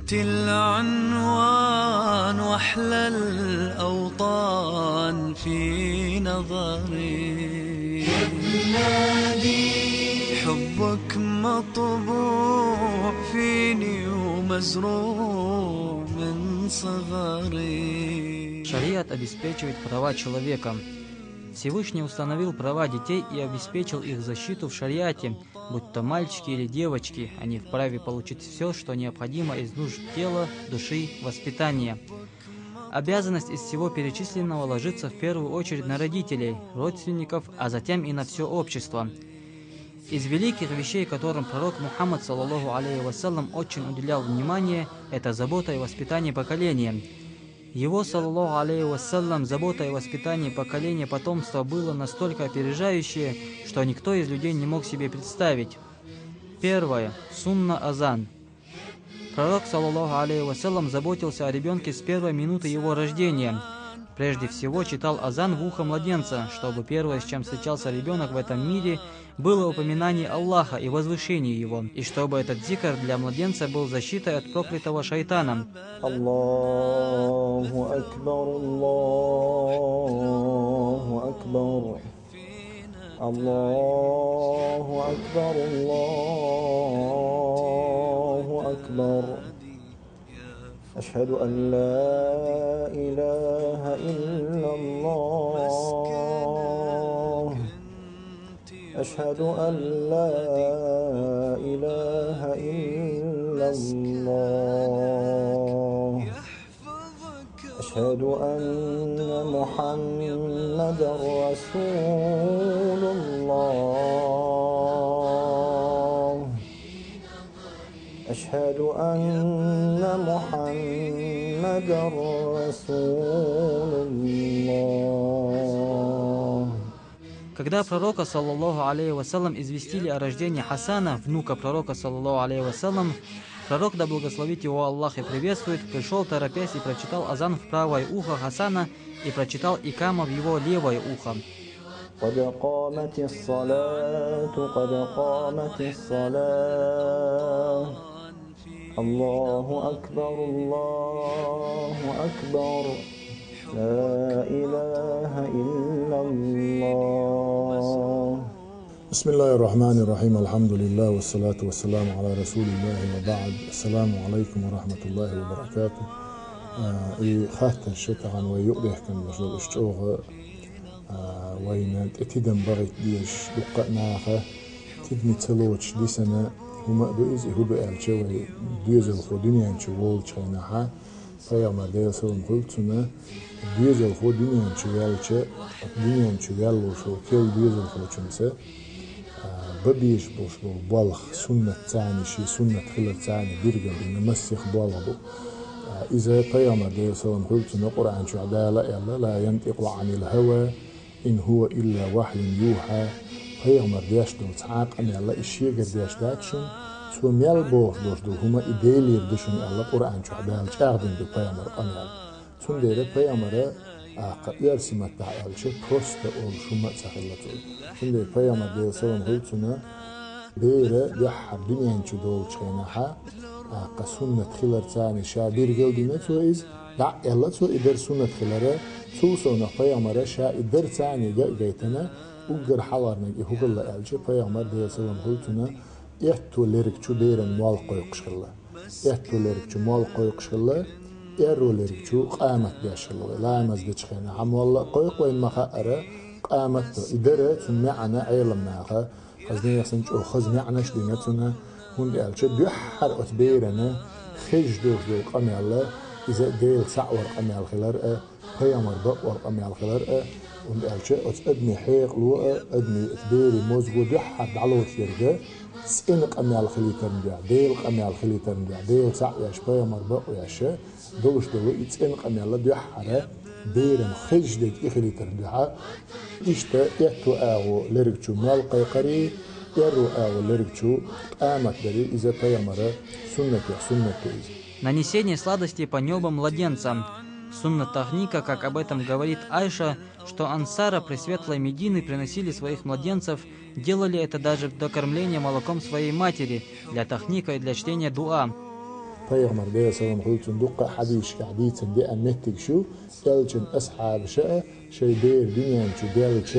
أنت العنوان وأحلى الأوطان في نظري، حبك مطبوع فيني ومزروع من صغري. Шариат обеспечивает права человека. Всевышний установил права детей и обеспечил их защиту в шариате, будь то мальчики или девочки, они вправе получить все, что необходимо из нужд тела, души, воспитания. Обязанность из всего перечисленного ложится в первую очередь на родителей, родственников, а затем и на все общество. Из великих вещей, которым пророк Мухаммад, саллаллаху алейхи вассалям, очень уделял внимание, это забота и воспитание поколения. Его, саллаллаху алейхи вассалям, забота и воспитание поколения потомства было настолько опережающее, что никто из людей не мог себе представить. Первое. Сунна азан. Пророк, саллаллаху алейхи вассалям, заботился о ребенке с первой минуты его рождения. Прежде всего читал азан в ухо младенца, чтобы первое, с чем встречался ребенок в этом мире, было упоминание Аллаха и возвышение его, и чтобы этот зикр для младенца был защитой от проклятого шайтана. Аллаху акбар, Аллаху акбар, Аллаху акбар, Аллаху акбар. أشهد أن لا إله إلا الله أشهد أن لا إله إلا الله أشهد أن محمدا رسول الله أشهد أن محمدا رسول الله. Когда пророка, саллаллаху алейхи вассалям, известили о рождении Хасана, внука пророка, саллаллаху алейхи вассалям, пророк, да благословит его Аллах и приветствует, пришел торопясь и прочитал азан в правое ухо Хасана и прочитал икама в его левое ухо. قد قامت الصلاة قد قامت الصلاة الله أكبر الله أكبر لا إله إلا الله. بسم الله الرحمن الرحيم الحمد لله والصلاة والسلام على رسول الله وبعد. السلام عليكم ورحمة الله وبركاته. خاطر شتغن ويؤده كان بشغل اشتوغ وين اتدم بغيت ديش دقناخه تدمي تلوش دي سنة هما دوئز هدو الچوي دوزل خو دنيا انچو وول چيناها پیامبر ديال سلام قلتنا دوزل خو دنيا انچو والچه دنيا انچو والوشو كل دوزل خو چنسه ببيش بوش بو بالخ سنة تاني شي سنة خلر تاني برغل نمسيخ بالغو إذا پیامبر ديال سلام قلتنا قرآن شو عدالة لا ينطق عن الهوى إن هو إلا وحي يوحى. پیامبر دیش دو تعاق أن الله إشياء قديش داتشون تو ميل بوش دوش دو هما إديلير دشون الله قرآن شو عدال شاغدين دو پیامبر أنيال تون ديره پیامبر قدير سمت دعال شو پروست أول شما تخلطو تون ديره پیامبر ديال سلام قلتنا ديره يحب دنيا انشو دول چينها قسنة خلر تاني شابير قلدنا تو إز دع الله تو إدر سنة خلره تو سونا پیامبر شا إدر تاني جايتنا وقر حوارنا يهوغل الجي پیامبر ديال سلام قلتنا يهتو ليركچو ديرن مال قويقشغلا يهتو ليركچو مال قويقشغلا يرو ليركچو قامت ديشغلا لا مزدچخنا هم والله قويق وين مخاره قامت اداره تمعنا علمناها قصدي يسنچ او خز معناش دينتنا هون الجي بيحر اتبيرنا خج دوش دو قميله اذا ديل سعور قميل خلر پیامبر بقور قميل خلر والالچه ادمي حيق لو ادمي اتبيري موزغو بيحر دعلوت يرجع سئن قميل خليتر نبيع ديل قميل خليتر نبيع ديل سع ياش پیامبر بقو ياش دولش دو اتسئن قميل بيحر بيرن خج ديك خليتر نبيع اشتا يهتو اغو لرجچو مال قيقري يرو اغو لرجچو قامت دري اذا پیامبر سنة Нанесение сладостей по небу младенцам. Сунна Тахника, как об этом говорит Айша, что ансара пресветлой Медины приносили своих младенцев, делали это даже до кормления молоком своей матери, для Тахника и для чтения дуа. پیغمبر ده سلام خلتون دقة حديث قاعديتن دي أمتك شو إلجن أصحاب شاء شي بير دنيان شو ديالك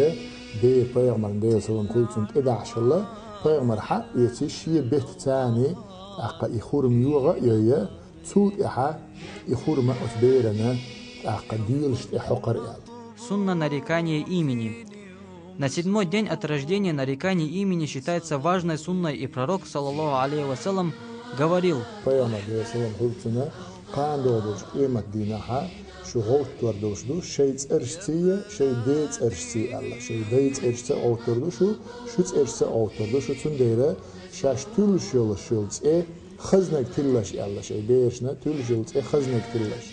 بير پیغمبر ده سلام خلتون إدعش الله پیغمبر حق يتشي بيت تاني أقا يخورم يوغا يويا تود إحا يخورم أتبيرنا أقا ديولشت إحقر إعل. Сунна нарекания имени. На 7-й день от рождения нарекание имени считается важной сунной, и пророк, саллаллаху алейхи вассалам, говорил: Пайгамбар саллаллаху алейхи вассалам قاندودش قيمة دينها شو هوت توردوش دو شيء ترشتيه شيء ديت أرشتي الله شيء ديت أرشتي أوتردو شو أرشتي أوتردو شو تنديره شاش تول شولش خزنك تلش الله شيء بيرشنا تول شولش خزنك تلش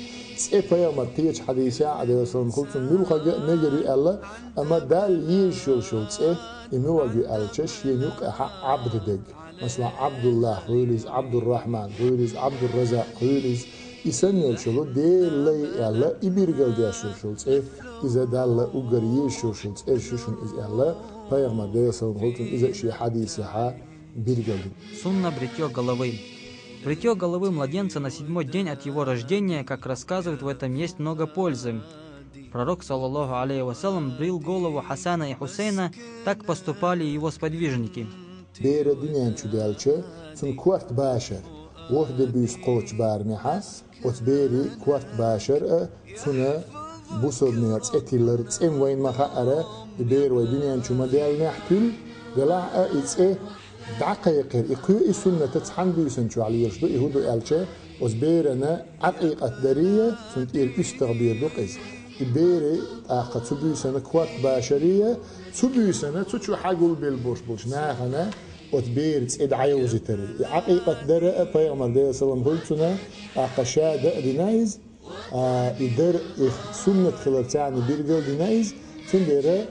پیامبر قیچ حدیثی علیه السلام خودتون میلخا نگری الله اما دال یش شولش ایمیواگی الچش ینوق عبد دگ مثلا عبد الله خيلز عبد الرحمن خيلز عبد الرزاق خيلز İsen yolşulu değerli Allah ibirgel yaşıyorsunuz. İze dalla ugar yaşıyorsunuz. Şuşun iz Allah Peygamber de sallallahu aleyhi ve sellem ize şey hadisi ha birgeldi. Сунна бритье головы. Бритье головы младенца на 7-й день от его рождения, как рассказывают, в этом есть много пользы. Пророк, саллаллаху алейхи вассалам, брил голову Хасана и Хусейна, так поступали его сподвижники. Бейре дünyan çudelçe, tun kuart başer. Вохде бюс коч бармиха, от бери кварт башер, туна бусобният этилер, цем вайн маха ара, бер вай дуньян чума дел нахтул, дела ицэ دقيقة إقوى السنة تتحن بيسن شو على يرشدو يهودو ألشة وزبيرنا عقيقة درية سنتير استغبير دقيس إبيري أخذ تبيسنا كوات باشرية تبيسنا تشو حقول بالبوش بوش ناخنا وتبير تسعد عيوزي تري عقيقة درية بيغمر دي سلام قلتنا أقشادة دينايز إدر سنة خلرتاني بيرقل دينايز تندير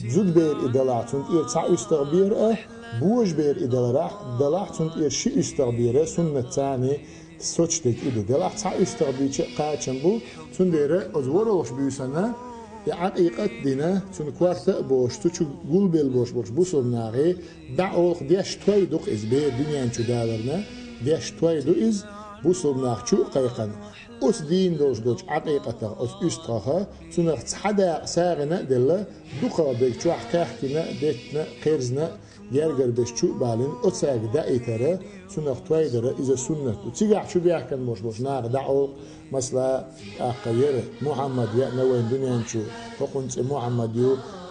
زود بير إدلاع تنتير تسع استغبير بوج بير إدلاع تنتير شي استغبير سنة تاني سوچتك إدو دلاع تسع استغبير قاچن بو تندير أزورلوش بيسنا عقيقة دينا تن كوارتا بوش تشو قول بيل بوش بوصل ناغي دعوخ ديش توي دوخ إز بير دنيان چو دالرنا ديش توي دو إز بوصل ناغ چو قيقن أس دين دوش عقيقة أس أسترها تنخ تحدا ساغنا دلا دوخا بيك شو حكاحكنا ديتنا قيرزنا يرجر بيش شو بالين أتساق دائترا تنخ تويدرا إذا سنة تيجع شو بيحكن مش ناغ دعو مثلا أقير محمد يا نوين دنيا شو فقنت محمد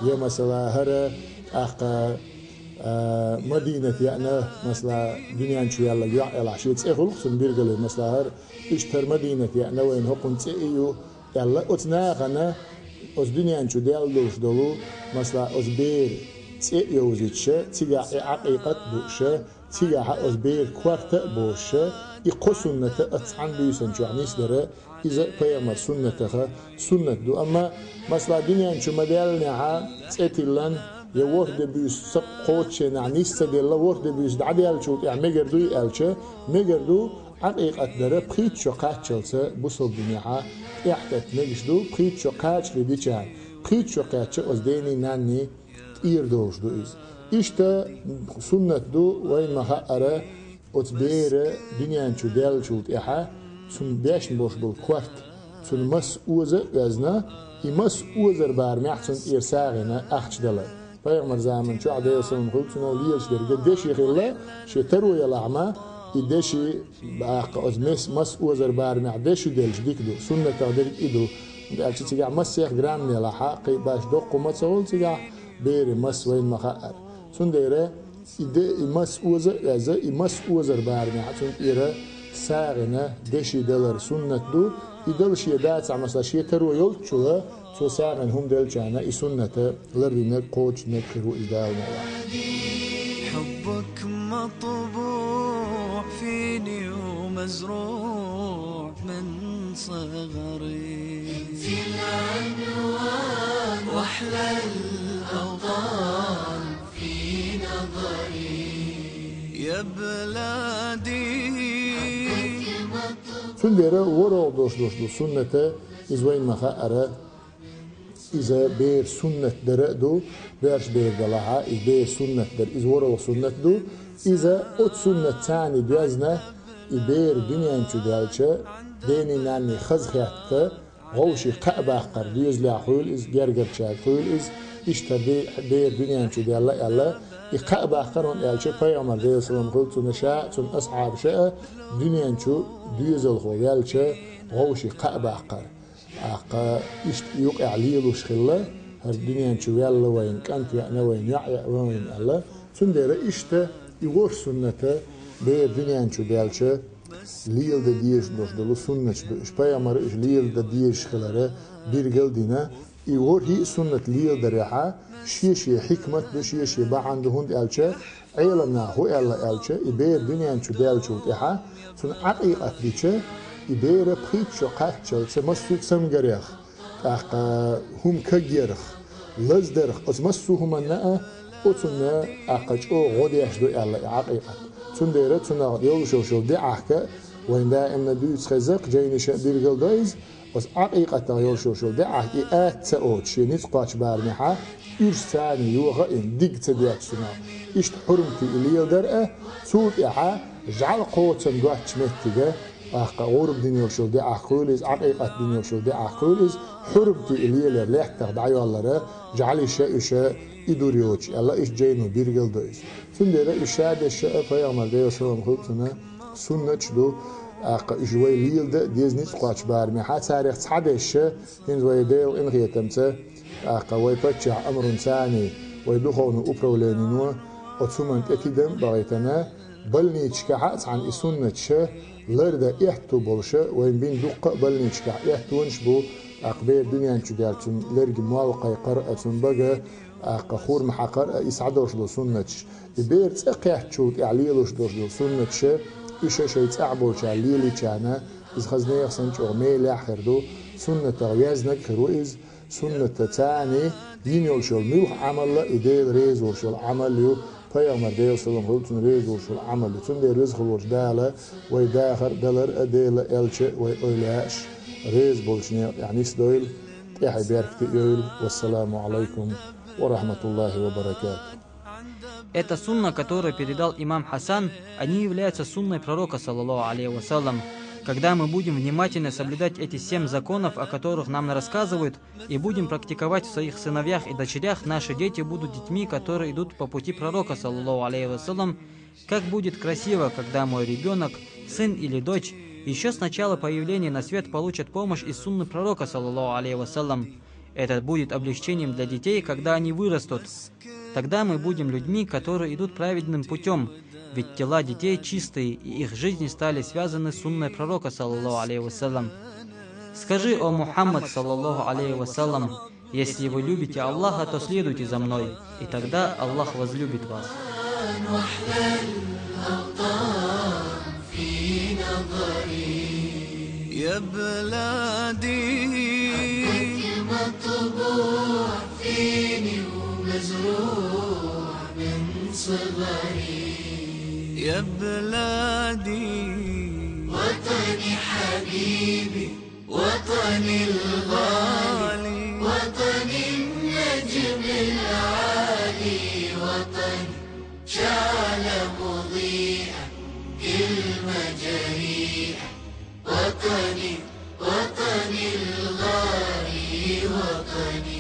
يا مثلا هرا مدينة يعني مثلا دنيا شو يلا يلا شيء تسأخل خصن بيرجل مثلا هر إشتر مدينة يعني وين هقون تأيو يلا أتناقنا أز دنيا شو ديال دولو مثلا أز بير تأيو زيتشة تيجا عقيقة بوشة تيجا أز بير كوارت بوشة يقصون أتعن بيسن شو عنيس درا إذا بيامر سنة دو أما مثلا دنيا شو مديال نعا تأتيلن يورد بيس سقوتش نعنيس تدل ورد بيس دعديال شو يعني مجردو يالشه مجردو عقيقة درا بخيت شو قاتشلسه بوصل دنياها احتت نجدو بخيت شو قاتش لديشان بخيت شو قاتش أزديني ناني إيردوش دو إز إشتا سنة دو وين ما هقرا أتبير دنيا شو ديال شو تيحا سن بيش بوش بالكوارت سن مس أوزر غزنا يمس أوزر بارميح سن إرساغنا أخش دلا Peygamber zaman şu adaya sallam kultuna liyas derge deşi khilla şe taru yalama ideşi baqa azmes mas uzar barmi deşi delj dikdo sunna taqdir ido dalchi tiga mas 6 gram ne la haqi baş doqu masol tiga beri mas wayn mahar sundere ide mas uzar yaza mas uzar barmi hatun ira sağına deşi delar sunnat do idal şi daat mesela şe taru yol çula سوساغن هم دلجانا إسنة لرنا قوج نكرو إداونا حبك مطبوع فيني ومزروع من صغري في العنوان وأحلى الأوطان في نظري يا بلادي سندرة ورا دوش سنة إزوين مخاءرة إذا بير سنة درقدو بيرش بير دلعا بير سنة در إذا ورا سنة دو إذا أت سنة تاني دوزنا إبير دنيا شو دالشة ديني ناني خزخياتة غوشي قأباقر ديوز لاحول إز جرجر شاد حول إز إشتا بير دنيا شو دالا يلا إقأباقر ون دالشة پیغمبر ديو سلام قلت نشاء تن أصحاب شاء دنيا شو ديوز الخو دالشة غوشي قأباقر أقا إشت يوقع ليلوش خلا هر دنيا شو يلا وين كانت يعني وين يعيا وين يلا تن ديرا إشتا يغور سنة بير دنيا شو دالشة ليل دا ديش دوش دلو سنة إش پیغمبر إش ليل دا ديش خلاره بير قلدنا يغور هي سنة ليل دا ريحا شيشي حكمة بشيشي با عنده هند ألشة عيلنا هو ألا ألشة إبير دنيا شو دالشو تيحا سن عقيقة ديشة إبير بخيت شو قاتشل سمسوك سمجريخ أقا هم كجيرخ لزدرخ أزمسو هم الناء أتنا أقاج أو غوديش دو ألا عقيقة تنديرة تنا يوم شو دي عهكة وين دا إن دوت خزق جايني شا بيرجل دايز بس عقيقة يوم شو دي عهكة تأوت شيء نتقاش بارمحة إيش ثاني يوغا إن ديك تديك سنا إيش حرمتي اللي درأة سود إحا جعل قوة نقاش متجة أحقا غورب دنيا شو دي عقوليز عقيقة دنيا شو دي عقوليز حرمتي اللي لح تخدعي الله جعل شيء إدوريوتش الله إيش جاينو بيرجل دايز تنديرة إشادة الشقة فيغمر ديو سلام خلطنا سنة شدو أقا إجوي ليل دا ديز نتقاش بارمي حا تاريخ تحدى الشقة ينزوي ديو إنغي تمتا أقا ويبتشع أمر ثاني ويدخون أبرولينينو أتسومن تأكيدم بغيتنا بلني تشكحات عن إسنة الشقة لردا إحتو بولشة وين بين دقة بلني تشكح إحتونش بو أقبير دنيا انشو دارتون لرق موالقة قرأة بقى قخور محقر يسعدوش دو سنتش يبير تقيح تشوت اعليلوش دوش دو سنتش إيشا شيء تعبوش عليلي كانا إز خزني يخسنش أغميل آخر دو سنة تغيازنك خروئز سنة تاني ينيول شو الملوح عمل إديل ريزور شو العمل يو پیغمبر ديو سلام خلطن ريزور شو العمل تون دي رزق الوش دالا ويداخر دلر أديل ألش ويقولاش ريز بولشنيا يعني سدويل تيحي بياركتي يويل والسلام عليكم ورحمة الله وبركاته. Эта сунна, которую передал имам Хасан, они являются сунной пророка, саллаллаху алейхи вассалям. Когда мы будем внимательно соблюдать эти 7 законов, о которых нам рассказывают, и будем практиковать в своих сыновьях и дочерях, наши дети будут детьми, которые идут по пути пророка, саллаллаху алейхи вассалям. Как будет красиво, когда мой ребенок, сын или дочь, еще с начала появления на свет получат помощь из сунны пророка, саллаллаху алейхи вассалям. Это будет облегчением для детей, когда они вырастут. Тогда мы будем людьми, которые идут праведным путем, ведь тела детей чистые, и их жизни стали связаны с сунной пророка, саллаллаху алейхи вассалям. Скажи, о Мухаммад, саллаллаху алейхи вассалям, если вы любите Аллаха, то следуйте за мной, и тогда Аллах возлюбит вас. يا بلادي مطبوع فيني ومزروع من صغري يا بلادي وطني حبيبي وطني الغالي وطني النجم العالي وطني شعل مضيئا كلمة جريئة وطني الغالي وطني